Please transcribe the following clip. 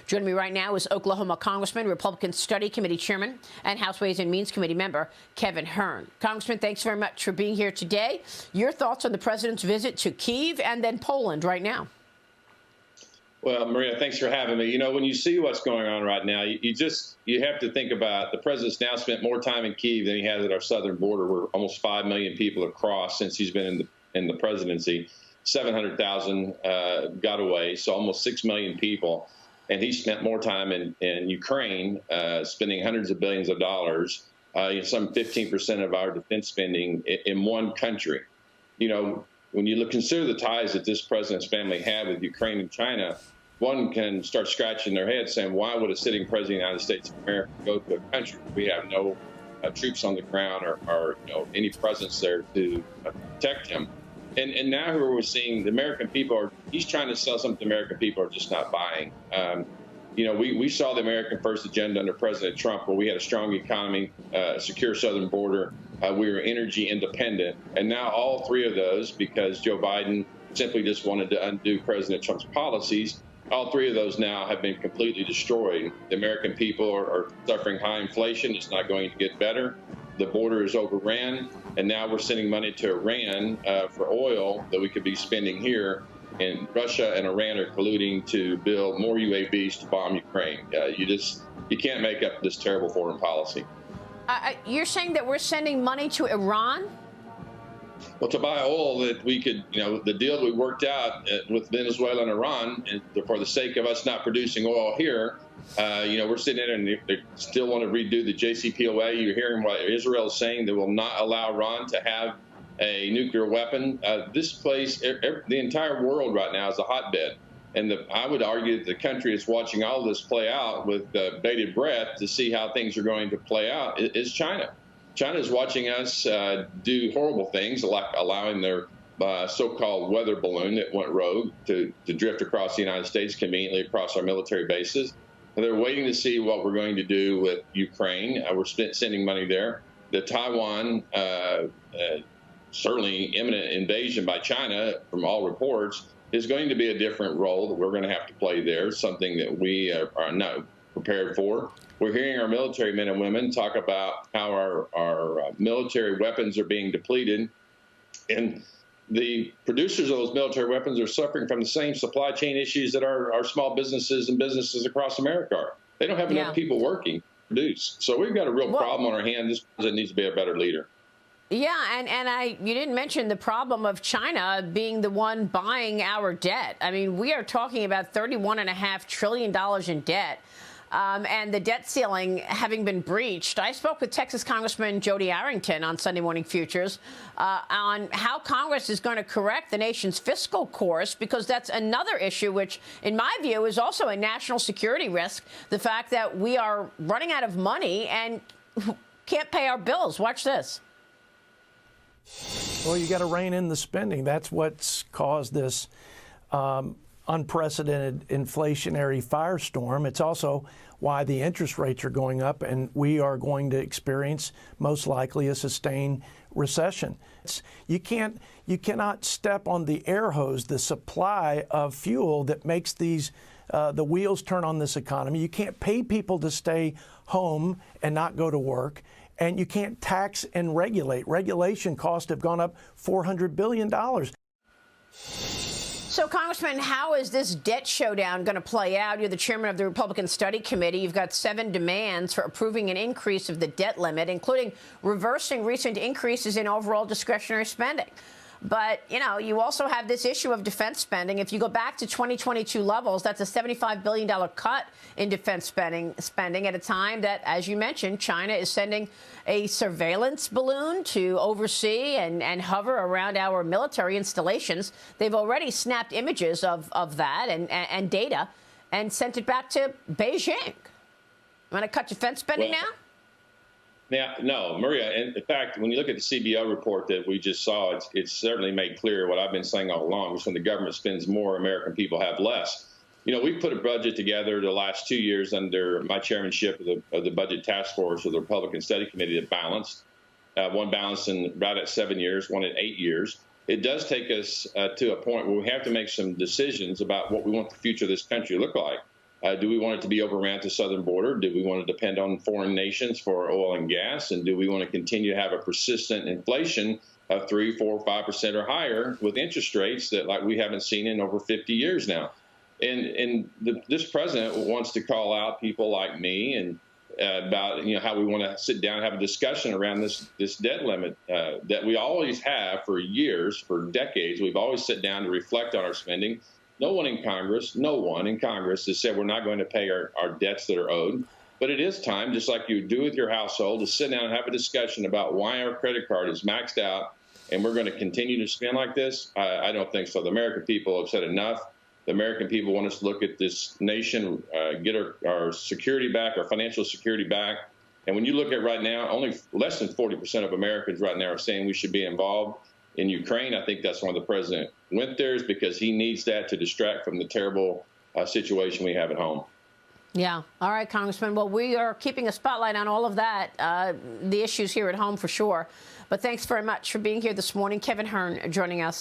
Joining me right now is Oklahoma Congressman, Republican Study Committee Chairman, and House Ways and Means Committee member Kevin Hern. Congressman, thanks very much for being here today. Your thoughts on the president's visit to Kyiv and then Poland right now? Well, Maria, thanks for having me. You know, when you see what's going on right now, you have to think about the president's now spent more time in Kyiv than he has at our southern border, where almost 5 million people have crossed since he's been in the presidency. 700,000 got away, so almost 6 million people. And he spent more time in Ukraine, spending hundreds of billions of dollars, some 15% of our defense spending in one country. You know, when you consider the ties that this president's family had with Ukraine and China, one can start scratching their head saying, why would a sitting president of the United States of America go to a country where we have no troops on the ground or any presence there to protect him? And now here we're seeing the American people he's trying to sell something the American people are just not buying. We saw the American First agenda under President Trump, where we had a strong economy, secure southern border. We were energy independent. And now all three of those, because Joe Biden simply just wanted to undo President Trump's policies, all three of those now have been completely destroyed. The American people are suffering high inflation. It's not going to get better. The border is overran, and now we're sending money to Iran for oil that we could be spending here. And Russia and Iran are colluding to build more UAVs to bomb Ukraine. You can't make up this terrible foreign policy. You're saying that we're sending money to Iran? Well, to buy oil that we could, the deal that we worked out with Venezuela and Iran, and for the sake of us not producing oil here, we're sitting there and they still want to redo the JCPOA. You're hearing what Israel is saying. They will not allow Iran to have a nuclear weapon. This place, the entire world right now is a hotbed. And I would argue that the country is watching all this play out with bated breath to see how things are going to play out is China. China is watching us do horrible things, like allowing their so-called weather balloon that went rogue to drift across the United States conveniently across our military bases. And they're waiting to see what we're going to do with Ukraine. We're sending money there. The Taiwan, certainly imminent invasion by China, from all reports, is going to be a different role that we're going to have to play there, something that we are not prepared for. We're hearing our military men and women talk about how our military weapons are being depleted. And the producers of those military weapons are suffering from the same supply chain issues that our small businesses and businesses across America are. They don't have enough people working to produce. So we've got a real problem on our hands. This president needs to be a better leader. Yeah, and you didn't mention the problem of China being the one buying our debt. I mean, we are talking about $31.5 trillion in debt. And the debt ceiling having been breached. I spoke with Texas Congressman Jody Arrington on Sunday Morning Futures on how Congress is going to correct the nation's fiscal course, because that's another issue which, in my view, is also a national security risk, the fact that we are running out of money and can't pay our bills. Watch this. Well, you got to rein in the spending. That's what's caused this unprecedented inflationary firestorm. It's also why the interest rates are going up, and we are going to experience most likely a sustained recession. You cannot step on the air hose, the supply of fuel that makes these the wheels turn on this economy. You can't pay people to stay home and not go to work, and you can't tax and regulate. Regulation costs have gone up $400 billion. So, Congressman, how is this debt showdown going to play out? You're the chairman of the Republican Study Committee. You've got 7 demands for approving an increase of the debt limit, including reversing recent increases in overall discretionary spending. But, you also have this issue of defense spending. If you go back to 2022 levels, that's a $75 billion cut in defense spending at a time that, as you mentioned, China is sending a surveillance balloon to oversee and hover around our military installations. They've already snapped images of that and data and sent it back to Beijing. You want to cut defense spending now? Now, no, Maria, in fact, when you look at the CBO report that we just saw, it's certainly made clear what I've been saying all along, which when the government spends more, American people have less. We've put a budget together the last 2 years under my chairmanship of the Budget Task Force of the Republican Study Committee that balanced. One balanced in right at 7 years, one at 8 years. It does take us to a point where we have to make some decisions about what we want the future of this country to look like. Do we want it to be overran at the southern border? Do we want to depend on foreign nations for oil and gas? And do we want to continue to have a persistent inflation of 3, 4, 5% or higher with interest rates that like we haven't seen in over 50 years now? And this president wants to call out people like me and about how we want to sit down and have a discussion around this debt limit that we always have for years, for decades. We've always sat down to reflect on our spending. No one in Congress has said we're not going to pay our debts that are owed. But it is time, just like you do with your household, to sit down and have a discussion about why our credit card is maxed out and we're going to continue to spend like this. I don't think so. The American people have said enough. The American people want us to look at this nation, get our security back, our financial security back. And when you look at right now, only less than 40% of Americans right now are saying we should be involved in Ukraine. I think that's why the president went there, is because he needs that to distract from the terrible situation we have at home. Yeah. All right, Congressman. Well, we are keeping a spotlight on all of that, the issues here at home for sure. But thanks very much for being here this morning. Kevin Hern joining us.